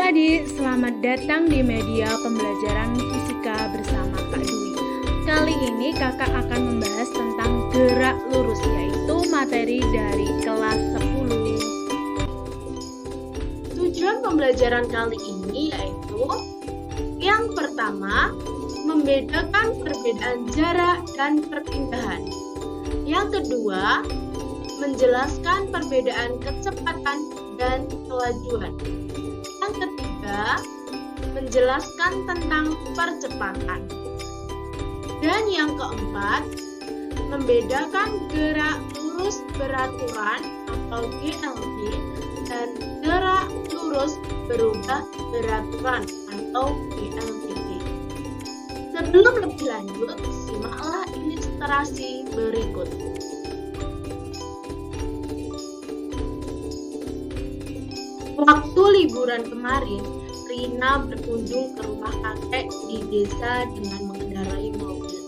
adik-adik, selamat datang di media pembelajaran fisika bersama Kak Dwi. Kali ini kakak akan membahas tentang gerak lurus, yaitu materi dari kelas 10. Tujuan pembelajaran kali ini yaitu yang pertama, membedakan perbedaan jarak dan perpindahan. Yang kedua, menjelaskan perbedaan kecepatan dan kelajuan. Yang ketiga, menjelaskan tentang percepatan. Dan yang keempat, membedakan gerak lurus beraturan atau GLB dan gerak lurus berubah beraturan atau GLBB. Sebelum lebih lanjut, simaklah ilustrasi berikut. Waktu liburan kemarin, Rina berkunjung ke rumah kakek di desa dengan mengendarai mobil.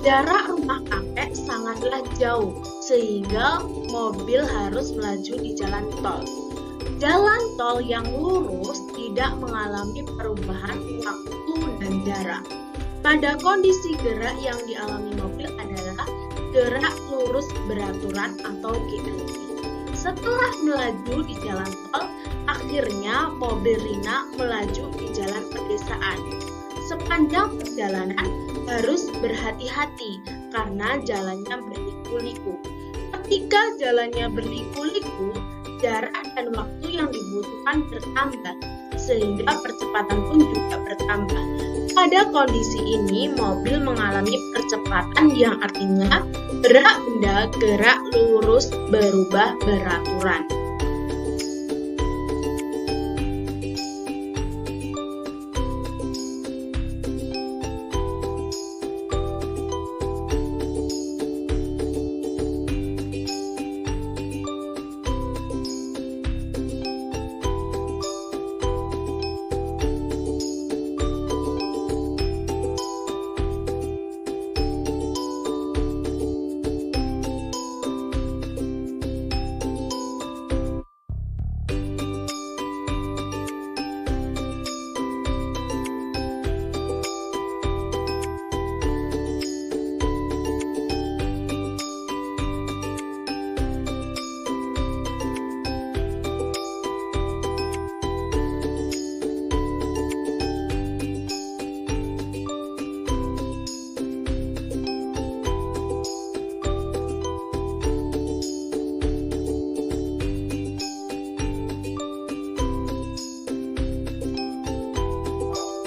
Jarak rumah kakek sangatlah jauh, sehingga mobil harus melaju di jalan tol. Jalan tol yang lurus tidak mengalami perubahan waktu dan jarak. Pada kondisi gerak yang dialami mobil adalah gerak lurus beraturan atau GLB. Setelah melaju di jalan tol, akhirnya mobil Rina melaju di jalan pedesaan. Sepanjang perjalanan harus berhati-hati karena jalannya berliku-liku. Ketika jalannya berliku-liku, jarak dan waktu yang dibutuhkan bertambah, sehingga percepatan pun juga bertambah. Pada kondisi ini, mobil mengalami percepatan yang artinya gerak benda gerak lurus berubah beraturan.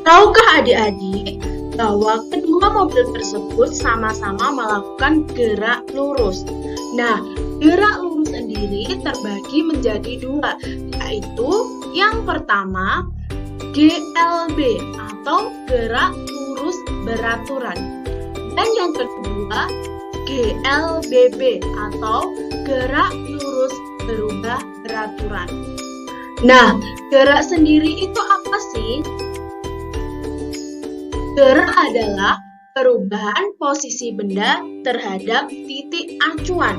Tahukah adik-adik bahwa kedua mobil tersebut sama-sama melakukan gerak lurus? Nah, gerak lurus sendiri terbagi menjadi dua, yaitu yang pertama GLB atau gerak lurus beraturan, dan yang kedua GLBB atau gerak lurus berubah beraturan. Nah, gerak sendiri itu apa sih? Gerak adalah perubahan posisi benda terhadap titik acuan.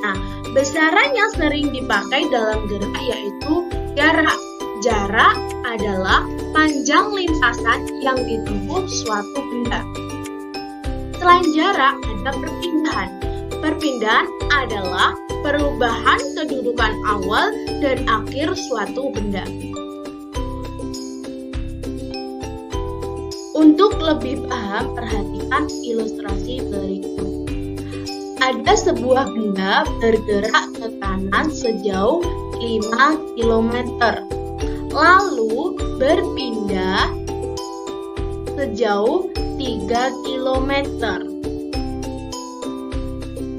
Nah, besaran yang sering dipakai dalam gerak yaitu jarak. Jarak adalah panjang lintasan yang ditempuh suatu benda. Selain jarak, ada perpindahan. Perpindahan adalah perubahan kedudukan awal dan akhir suatu benda. Untuk lebih paham, perhatikan ilustrasi berikut. Ada sebuah benda bergerak ke kanan sejauh 5 km, lalu berpindah sejauh 3 km.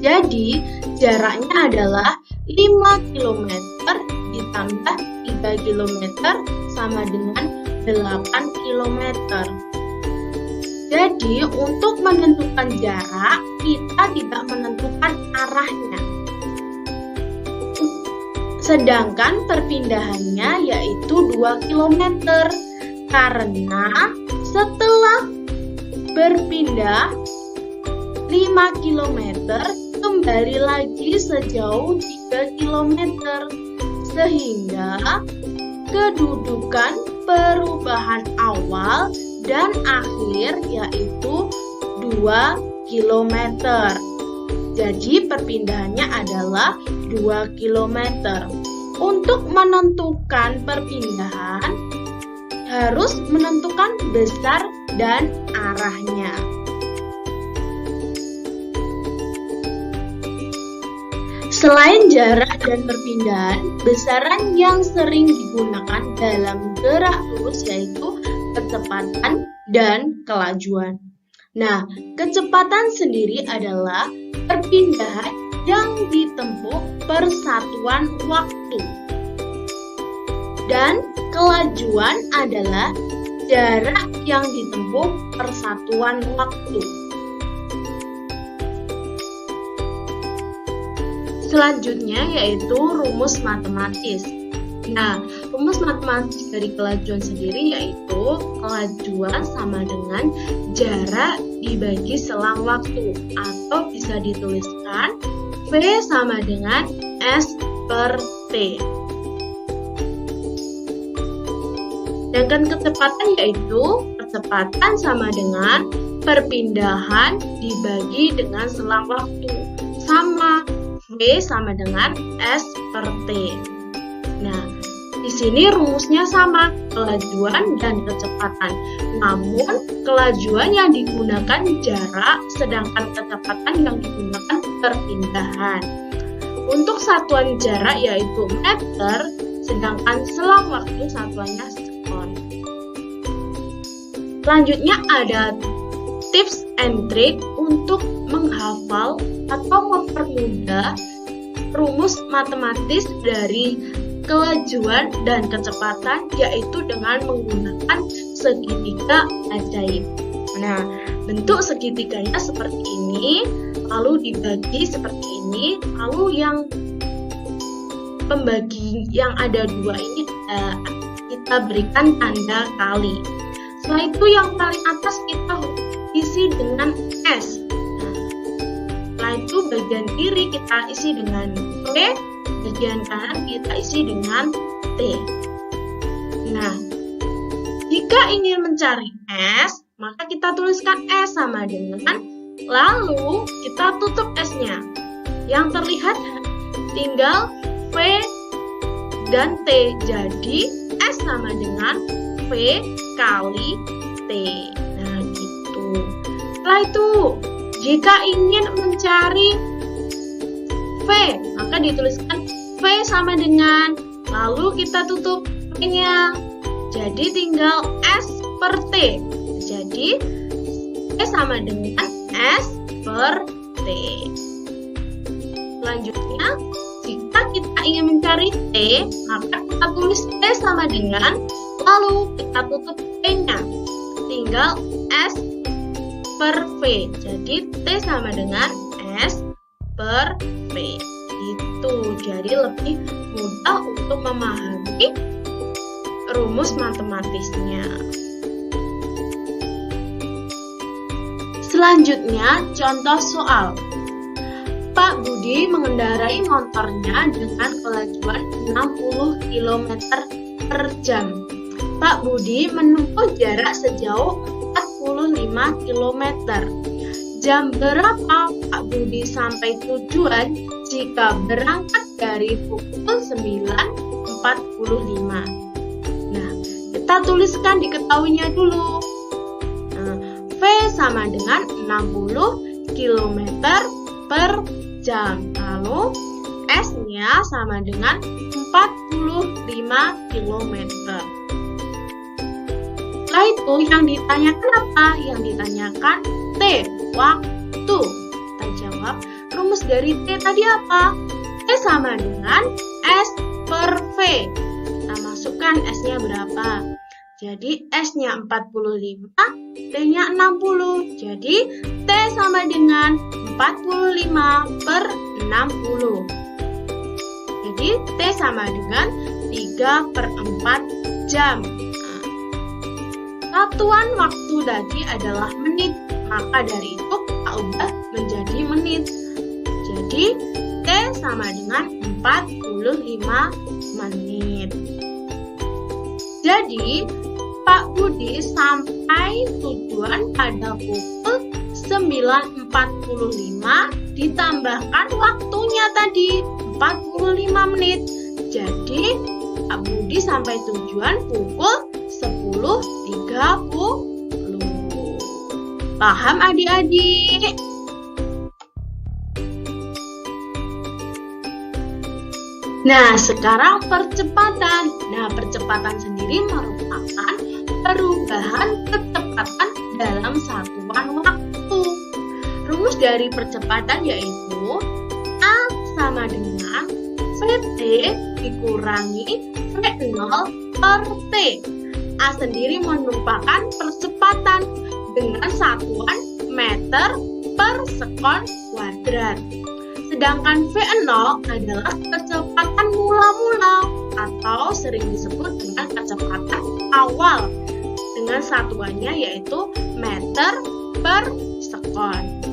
Jadi, jaraknya adalah 5 km ditambah 3 km sama dengan 8 km. Jadi, untuk menentukan jarak, kita tidak menentukan arahnya. Sedangkan perpindahannya yaitu 2 km. Karena setelah berpindah 5 km, kembali lagi sejauh 3 km. Sehingga kedudukan perubahan awal dan akhir yaitu 2 km. Jadi perpindahannya adalah 2 km. Untuk menentukan perpindahan harus menentukan besar dan arahnya. Selain jarak dan perpindahan, besaran yang sering digunakan dalam gerak lurus yaitu kecepatan dan kelajuan. Nah, kecepatan sendiri adalah perpindahan yang ditempuh per satuan waktu. Dan kelajuan adalah jarak yang ditempuh per satuan waktu. Selanjutnya yaitu rumus matematis. Nah, rumus matematis dari kelajuan sendiri yaitu kelajuan sama dengan jarak dibagi selang waktu, atau bisa dituliskan V sama dengan S per T. Sedangkan kecepatan yaitu kecepatan sama dengan perpindahan dibagi dengan selang waktu, sama V sama dengan S per T. Nah, di sini rumusnya sama, kelajuan dan kecepatan. Namun, kelajuan yang digunakan jarak, sedangkan kecepatan yang digunakan perpindahan. Untuk satuan jarak yaitu meter, sedangkan selang waktu satuannya sekon. Selanjutnya ada tips and trick untuk menghafal atau mempermudah rumus matematis dari kelajuan dan kecepatan, yaitu dengan menggunakan segitiga ajaib. Nah, bentuk segitiganya seperti ini, lalu dibagi seperti ini, lalu yang pembagi yang ada dua ini kita berikan tanda kali. Setelah itu yang paling atas kita isi dengan S. Setelah itu bagian kiri kita isi dengan V, bagian kanan kita isi dengan T. Nah, jika ingin mencari S, maka kita tuliskan S sama dengan, lalu kita tutup S-nya. Yang terlihat tinggal V dan T, jadi S sama dengan V kali T. Nah, gitu. Setelah itu, jika ingin mencari V, maka dituliskan V sama dengan, lalu kita tutup V-nya. Jadi tinggal S per T. Jadi V sama dengan S per T. Selanjutnya, jika kita ingin mencari T, maka kita tulis T sama dengan, lalu kita tutup T-nya. Tinggal S per V. Jadi T sama dengan S per V. Itu jadi lebih mudah untuk memahami rumus matematisnya. Selanjutnya, contoh soal. Pak Budi mengendarai motornya dengan kelajuan 60 km per jam. Pak Budi menempuh jarak sejauh 45 km. Jam berapa Pak Budi sampai tujuan jika berangkat dari pukul 9.45? Nah, kita tuliskan diketahuinya dulu. V sama dengan 60 km per jam. Lalu S-nya sama dengan 45 km. Setelah itu yang ditanyakan apa? Yang ditanyakan T, waktu. Kita jawab, rumus dari T tadi apa? T sama dengan S per V. Kita masukkan S-nya berapa? Jadi S-nya 45, T-nya 60. Jadi T sama dengan 45 per 60. Jadi T sama dengan 3 per 4 jam. Satuan waktu tadi adalah menit, maka dari itu kita ubah menjadi menit. Jadi T sama dengan 45 menit. Jadi, Pak Budi sampai tujuan pada pukul 9.45 ditambahkan waktunya tadi 45 menit. Jadi, Pak Budi sampai tujuan pukul 10.30. Paham adik-adik? Nah, sekarang percepatan. Nah, percepatan sendiri merupakan perubahan kecepatan dalam satuan waktu. Rumus dari percepatan yaitu A sama dengan VT dikurangi V0 per T. A sendiri merupakan percepatan dengan satuan meter per sekon kuadrat. Sedangkan V0 adalah kecepatan mula-mula atau sering disebut dengan kecepatan awal dengan satuannya yaitu meter per sekon.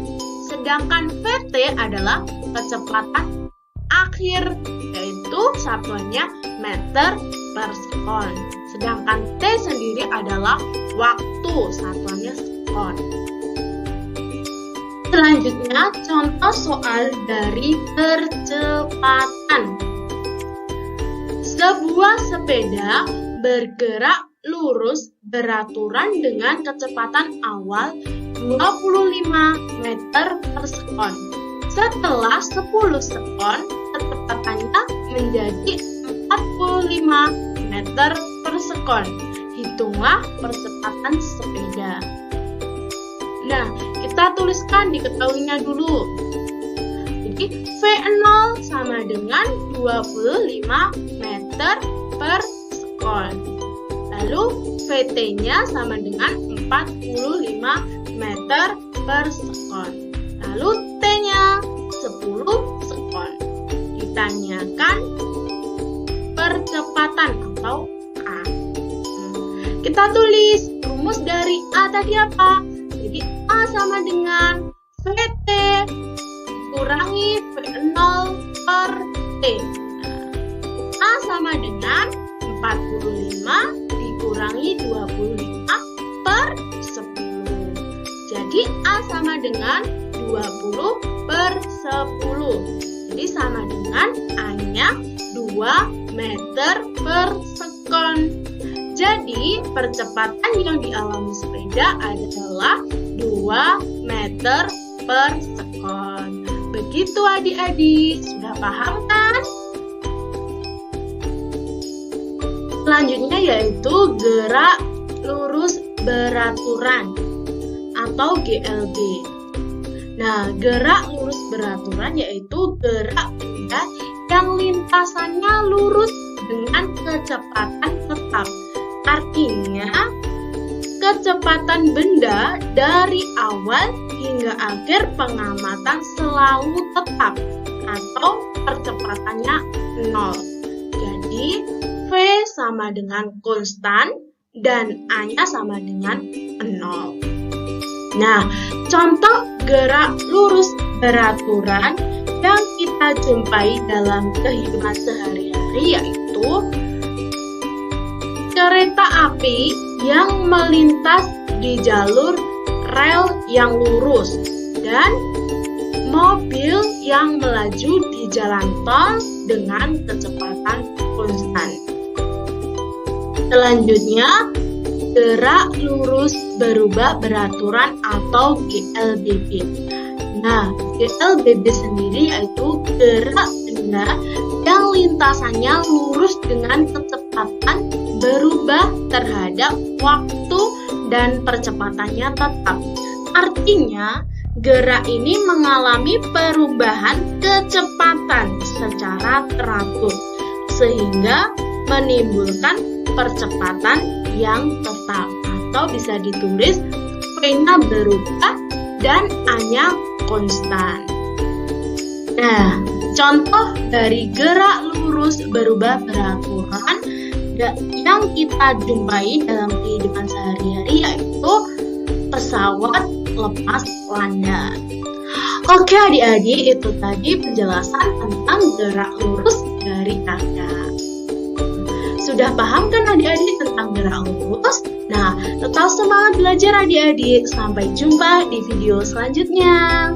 Sedangkan VT adalah kecepatan akhir yaitu satuannya meter per sekon. Sedangkan T sendiri adalah waktu, satuannya sekon. Selanjutnya, contoh soal dari percepatan. Sebuah sepeda bergerak lurus beraturan dengan kecepatan awal 25 meter per sekon. Setelah 10 sekon, kecepatannya menjadi 45 meter per sekon. Hitunglah percepatan sepeda. Nah, kita tuliskan diketahuinya dulu. Jadi, V0 sama dengan 25 meter per sekon. Lalu, VT-nya sama dengan 45 meter per sekon. Lalu, T-nya 10 sekon. Ditanyakan percepatan atau A. Kita tulis rumus dari A tadi apa? Jadi A sama dengan VT dikurangi V0 per T. A sama dengan 45 dikurangi 25 per 10. Jadi A sama dengan 20 per 10. Jadi sama dengan A-nya 2 meter per sekon. Jadi, percepatan yang dialami sepeda adalah 2 meter per sekon. Begitu adik-adik, sudah paham kan? Selanjutnya yaitu gerak lurus beraturan atau GLB. Nah, gerak lurus beraturan yaitu gerak benda yang lintasannya lurus dengan kecepatan tetap. Artinya, kecepatan benda dari awal hingga akhir pengamatan selalu tetap atau percepatannya 0. Jadi, V sama dengan konstan dan A-nya sama dengan 0. Nah, contoh gerak lurus beraturan yang kita jumpai dalam kehidupan sehari-hari yaitu kereta api yang melintas di jalur rel yang lurus dan mobil yang melaju di jalan tol dengan kecepatan konstan. Selanjutnya, gerak lurus berubah beraturan atau GLBB. Nah, GLBB sendiri yaitu gerak benda yang lintasannya lurus dengan kecepatan berubah terhadap waktu dan percepatannya tetap. Artinya, gerak ini mengalami perubahan kecepatan secara teratur sehingga menimbulkan percepatan yang tetap atau bisa ditulis V-nya berubah dan A-nya konstan. Nah, contoh dari gerak lurus berubah beraturan yang kita jumpai dalam kehidupan sehari-hari yaitu pesawat lepas landas. Oke adik-adik, itu tadi penjelasan tentang gerak lurus dari kakak. Sudah paham kan adik-adik tentang gerak lurus? Nah, tetap semangat belajar adik-adik. Sampai jumpa di video selanjutnya.